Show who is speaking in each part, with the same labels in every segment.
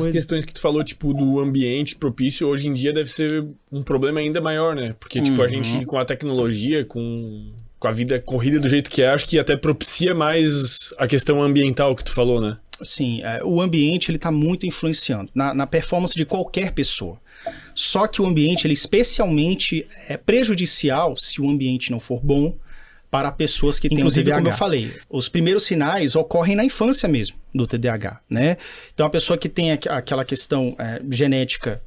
Speaker 1: essas questões que tu falou, tipo, do ambiente propício, hoje em dia deve ser um problema ainda maior, né? Porque, tipo, a gente com a tecnologia, com a vida corrida do jeito que é, acho que até propicia mais a questão ambiental que tu falou, né?
Speaker 2: Sim, o ambiente ele tá muito influenciando na performance de qualquer pessoa. Só que o ambiente ele especialmente é prejudicial se o ambiente não for bom para pessoas que têm o TDAH. Como eu falei, os primeiros sinais ocorrem na infância mesmo do TDAH, né? Então a pessoa que tem aquela questão genética,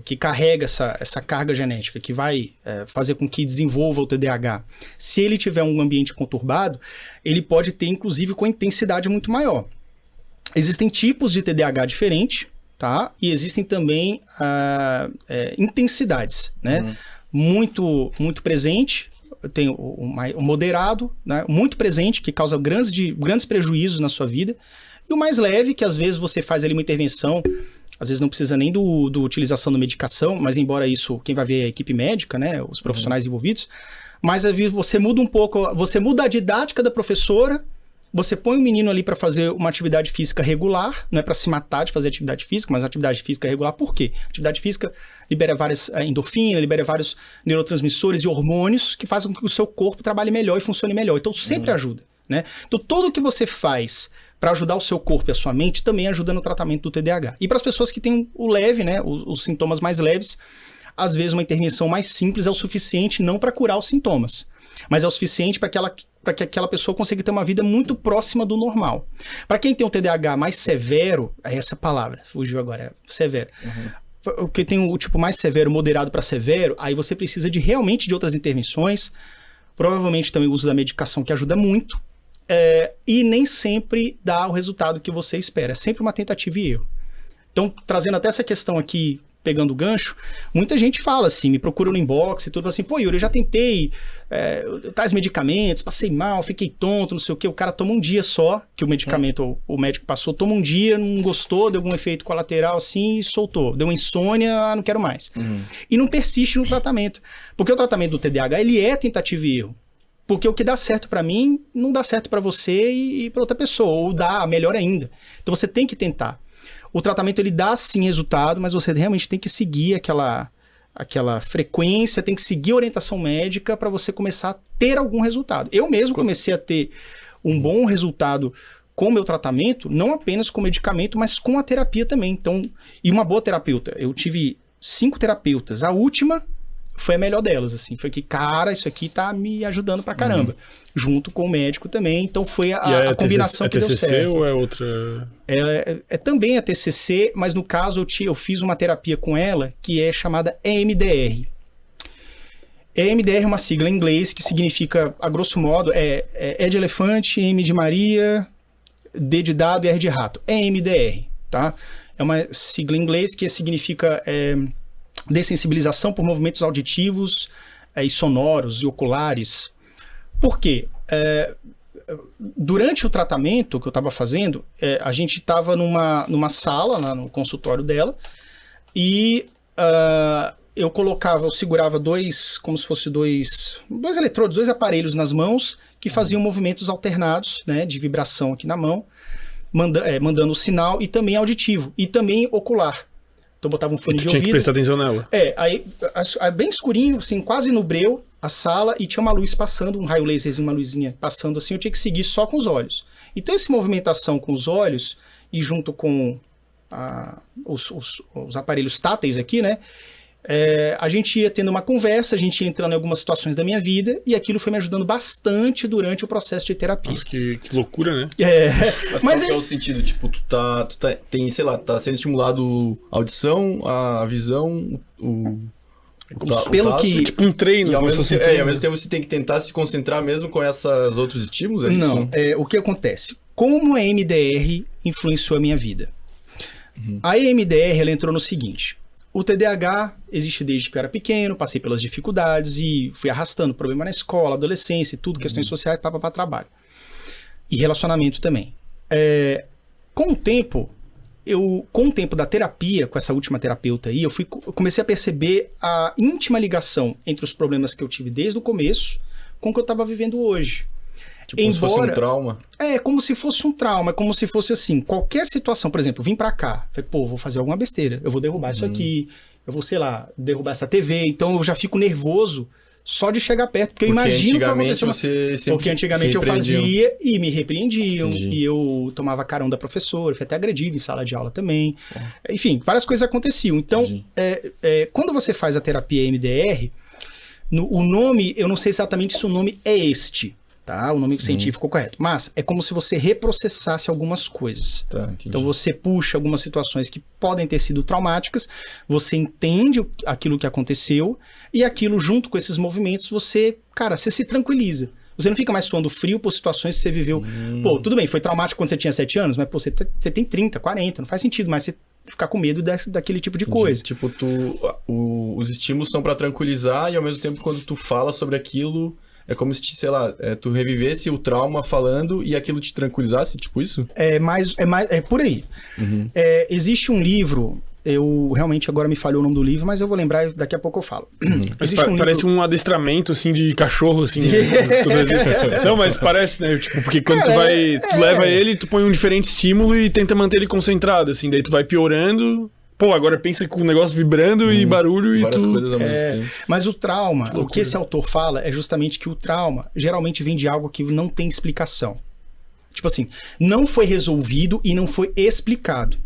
Speaker 2: que carrega essa carga genética, que vai fazer com que desenvolva o TDAH, se ele tiver um ambiente conturbado, ele pode ter, inclusive, com intensidade muito maior. Existem tipos de TDAH diferentes, tá? E existem também intensidades, né? Muito presente, tem o moderado, né? Muito presente, que causa grandes prejuízos na sua vida, e o mais leve, que às vezes você faz ali uma intervenção. Às vezes não precisa nem do utilização da medicação, mas embora isso, quem vai ver é a equipe médica, né, os profissionais envolvidos, mas às vezes você muda um pouco, você muda a didática da professora, você põe o menino ali para fazer uma atividade física regular, não é para se matar de fazer atividade física, mas atividade física regular, por quê? Atividade física libera várias endorfinas, libera vários neurotransmissores e hormônios que fazem com que o seu corpo trabalhe melhor e funcione melhor, então sempre ajuda, né? Então tudo o que você faz para ajudar o seu corpo e a sua mente, também ajuda no tratamento do TDAH. E para as pessoas que têm o leve, né, os sintomas mais leves, às vezes uma intervenção mais simples é o suficiente não para curar os sintomas, mas é o suficiente para que aquela pessoa consiga ter uma vida muito próxima do normal. Para quem tem um TDAH mais severo, é essa palavra, fugiu agora, severo. Porque tem o tipo mais severo, moderado para severo, aí você precisa realmente de outras intervenções, provavelmente também o uso da medicação que ajuda muito, e nem sempre dá o resultado que você espera. É sempre uma tentativa e erro. Então, trazendo até essa questão aqui, pegando o gancho, muita gente fala assim, me procura no inbox e tudo, assim, pô, Yuri, eu já tentei tais medicamentos, passei mal, fiquei tonto, não sei o quê. O cara toma um dia só, que o medicamento, o médico passou, toma um dia, não gostou, deu algum efeito colateral assim e soltou. Deu uma insônia, não quero mais. E não persiste no tratamento. Porque o tratamento do TDAH, ele é tentativa e erro. Porque o que dá certo pra mim, não dá certo pra você e pra outra pessoa, ou dá melhor ainda. Então você tem que tentar. O tratamento, ele dá sim resultado, mas você realmente tem que seguir aquela frequência, tem que seguir a orientação médica para você começar a ter algum resultado. Eu mesmo comecei a ter um bom resultado com o meu tratamento, não apenas com medicamento, mas com a terapia também. Então, e uma boa terapeuta. Eu tive 5 terapeutas. A última foi a melhor delas, assim. Foi que, cara, isso aqui tá me ajudando pra caramba. Junto com o médico também. Então foi a combinação que deu certo. É TCC
Speaker 1: ou é outra?
Speaker 2: É também a TCC, mas no caso eu fiz uma terapia com ela que é chamada EMDR. EMDR é uma sigla em inglês que significa, a grosso modo, E de elefante, M de Maria, D de dado e R de rato. EMDR, tá? É uma sigla em inglês que significa dessensibilização por movimentos auditivos e sonoros e oculares. Por quê? Durante o tratamento que eu estava fazendo, a gente estava numa sala, no consultório dela, e eu segurava como se fosse dois eletrodos, 2 aparelhos nas mãos, que faziam movimentos alternados, né, de vibração aqui na mão, mandando sinal, e também auditivo, e também ocular. Então eu botava um fone de ouvido.
Speaker 1: Tinha que prestar atenção nela.
Speaker 2: Aí bem escurinho, assim, quase no breu, a sala, e tinha uma luz passando, um raio laserzinho, uma luzinha passando assim, eu tinha que seguir só com os olhos. Então essa movimentação com os olhos, e junto com os aparelhos táteis aqui, né, a gente ia tendo uma conversa, a gente ia entrando em algumas situações da minha vida, e aquilo foi me ajudando bastante durante o processo de terapia.
Speaker 1: Nossa, que loucura, né?
Speaker 3: Mas qual é o sentido? Tipo, tu tá sendo estimulado a audição, a visão,
Speaker 1: tipo um treino.
Speaker 3: E ao mesmo tempo você tem que tentar se concentrar mesmo com esses outros estímulos?
Speaker 2: Não, o que acontece? Como a EMDR influenciou a minha vida? A EMDR, ela entrou no seguinte: o TDAH existe desde que eu era pequeno, passei pelas dificuldades e fui arrastando problema na escola, adolescência e tudo, questões sociais, para trabalho. E relacionamento também. Com o tempo da terapia, com essa última terapeuta aí, eu comecei a perceber a íntima ligação entre os problemas que eu tive desde o começo com o que eu estava vivendo hoje.
Speaker 3: Tipo, como se fosse um trauma?
Speaker 2: É, como se fosse um trauma, como se fosse assim, qualquer situação, por exemplo, eu vim pra cá, falei, pô, vou fazer alguma besteira, eu vou derrubar isso aqui, eu vou, sei lá, derrubar essa TV, então eu já fico nervoso só de chegar perto, porque eu imagino que vai acontecer porque antigamente eu fazia e me repreendiam, e eu tomava carão da professora, fui até agredido em sala de aula também, enfim, várias coisas aconteciam. Então, quando você faz a terapia EMDR, o nome, eu não sei exatamente se o nome é este, tá? O nome científico correto. Mas é como se você reprocessasse algumas coisas.
Speaker 3: Tá,
Speaker 2: então você puxa algumas situações que podem ter sido traumáticas, você entende aquilo que aconteceu, e aquilo junto com esses movimentos, você se tranquiliza. Você não fica mais suando frio por situações que você viveu. Pô, tudo bem, foi traumático quando você tinha 7 anos, mas pô, você tem 30, 40, não faz sentido, mas você ficar com medo daquele tipo de coisa.
Speaker 3: Tipo, os estímulos são pra tranquilizar, e ao mesmo tempo quando tu fala sobre aquilo... É como se, sei lá, tu revivesse o trauma falando e aquilo te tranquilizasse, tipo isso?
Speaker 2: É por aí. Existe um livro, eu realmente agora me falhou o nome do livro, mas eu vou lembrar, daqui a pouco eu falo.
Speaker 1: Parece um adestramento, assim, de cachorro, assim. Não, mas parece, né? Tipo, porque quando tu leva ele, tu põe um diferente estímulo e tenta manter ele concentrado, assim. Daí tu vai piorando... Pô, agora pensa com o negócio vibrando e barulho e
Speaker 3: várias coisas ao mesmo tempo.
Speaker 2: Mas o trauma, o que esse autor fala é justamente que o trauma geralmente vem de algo que não tem explicação. Tipo assim, não foi resolvido e não foi explicado.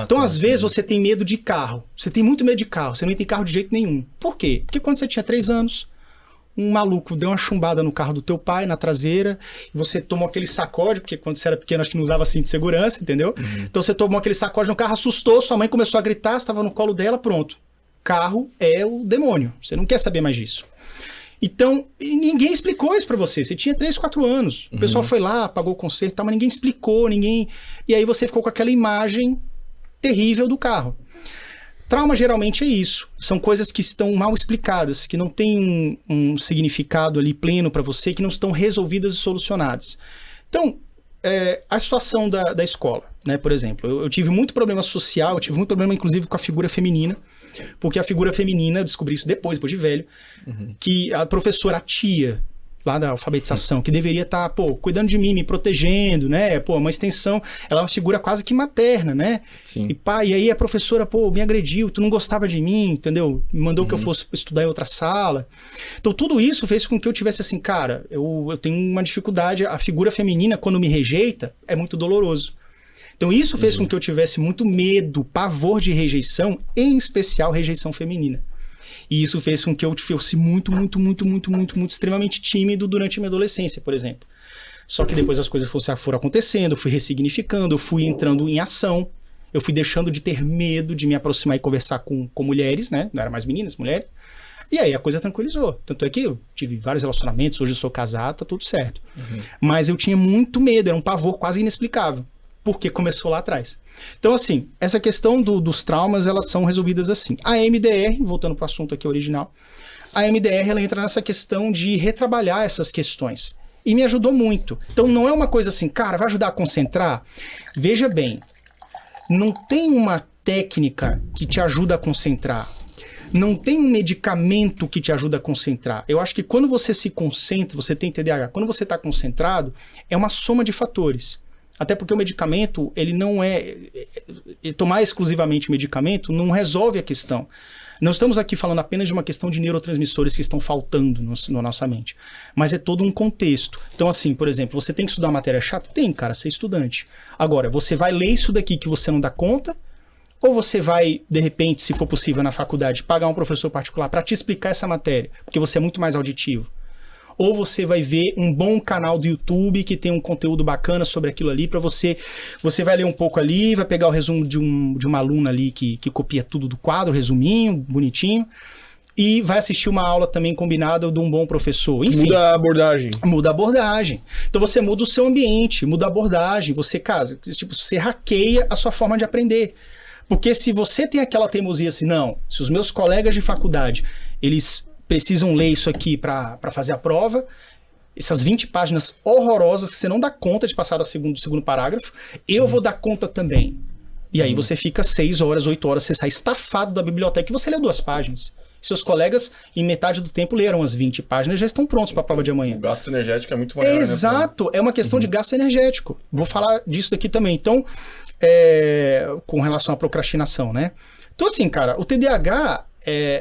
Speaker 2: Então, às vezes, você tem medo de carro. Você tem muito medo de carro. Você não tem carro de jeito nenhum. Por quê? Porque quando você tinha 3 anos... um maluco deu uma chumbada no carro do teu pai, na traseira, e você tomou aquele sacode, porque quando você era pequeno acho que não usava cinto de segurança, entendeu? Então você tomou aquele sacode no carro, assustou, sua mãe começou a gritar, você estava no colo dela, pronto. Carro é o demônio, você não quer saber mais disso. Então, e ninguém explicou isso pra você, você tinha 3, 4 anos, o pessoal foi lá, pagou o conserto e tal, mas ninguém explicou, e aí você ficou com aquela imagem terrível do carro. Trauma geralmente é isso, são coisas que estão mal explicadas, que não têm um significado ali pleno para você, que não estão resolvidas e solucionadas. Então, a situação da escola, né, por exemplo, eu tive muito problema social, eu tive muito problema inclusive com a figura feminina, porque a figura feminina, eu descobri isso depois de velho, que a professora, a tia lá da alfabetização, que deveria estar, cuidando de mim, me protegendo, né? Uma extensão, ela é uma figura quase que materna, né?
Speaker 3: Sim.
Speaker 2: E aí a professora, me agrediu, tu não gostava de mim, entendeu? Me mandou que eu fosse estudar em outra sala. Então tudo isso fez com que eu tivesse assim, cara, eu tenho uma dificuldade, a figura feminina, quando me rejeita, é muito doloroso. Então isso fez com que eu tivesse muito medo, pavor de rejeição, em especial rejeição feminina. E isso fez com que eu fosse muito, extremamente tímido durante a minha adolescência, por exemplo. Só que depois as coisas foram acontecendo, eu fui ressignificando, eu fui entrando em ação, eu fui deixando de ter medo de me aproximar e conversar com mulheres, né? Não era mais meninas, mulheres. E aí a coisa tranquilizou. Tanto é que eu tive vários relacionamentos, hoje eu sou casado, tá tudo certo. Mas eu tinha muito medo, era um pavor quase inexplicável. Porque começou lá atrás. Então, assim, essa questão dos traumas, elas são resolvidas assim. A EMDR, voltando para o assunto aqui original, a EMDR, ela entra nessa questão de retrabalhar essas questões. E me ajudou muito. Então, não é uma coisa assim, cara, vai ajudar a concentrar? Veja bem, não tem uma técnica que te ajuda a concentrar. Não tem um medicamento que te ajuda a concentrar. Eu acho que quando você se concentra, você tem TDAH, quando você está concentrado, é uma soma de fatores. Até porque o medicamento, ele não tomar exclusivamente medicamento não resolve a questão. Não estamos aqui falando apenas de uma questão de neurotransmissores que estão faltando na nossa mente. Mas é todo um contexto. Então, assim, por exemplo, você tem que estudar matéria chata? Tem, cara, ser estudante. Agora, você vai ler isso daqui que você não dá conta? Ou você vai, de repente, se for possível na faculdade, pagar um professor particular para te explicar essa matéria? Porque você é muito mais auditivo. Ou você vai ver um bom canal do YouTube que tem um conteúdo bacana sobre aquilo ali para você vai ler um pouco ali, vai pegar o resumo de uma aluna ali que copia tudo do quadro, resuminho, bonitinho, e vai assistir uma aula também combinada de um bom professor. Enfim,
Speaker 1: muda a abordagem.
Speaker 2: Muda a abordagem. Então você muda o seu ambiente, muda a abordagem, você hackeia a sua forma de aprender. Porque se você tem aquela teimosia assim, não, se os meus colegas de faculdade, eles precisam ler isso aqui para fazer a prova, essas 20 páginas horrorosas que você não dá conta de passar do segundo parágrafo, eu vou dar conta também. E aí você fica 6 horas, 8 horas, você sai estafado da biblioteca e você lê 2 páginas. Seus colegas, em metade do tempo, leram as 20 páginas e já estão prontos para a prova de amanhã.
Speaker 3: O gasto energético é muito maior,
Speaker 2: Exato, é uma questão de gasto energético. Vou falar disso daqui também. Então, com relação à procrastinação, né? Então, assim, cara, o TDAH,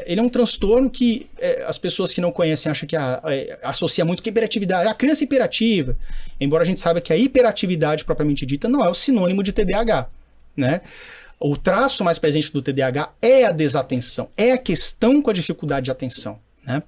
Speaker 2: ele é um transtorno que as pessoas que não conhecem acham que associa muito com hiperatividade. A criança é hiperativa, embora a gente saiba que a hiperatividade propriamente dita não é o sinônimo de TDAH, né? O traço mais presente do TDAH é a desatenção, é a questão com a dificuldade de atenção, né?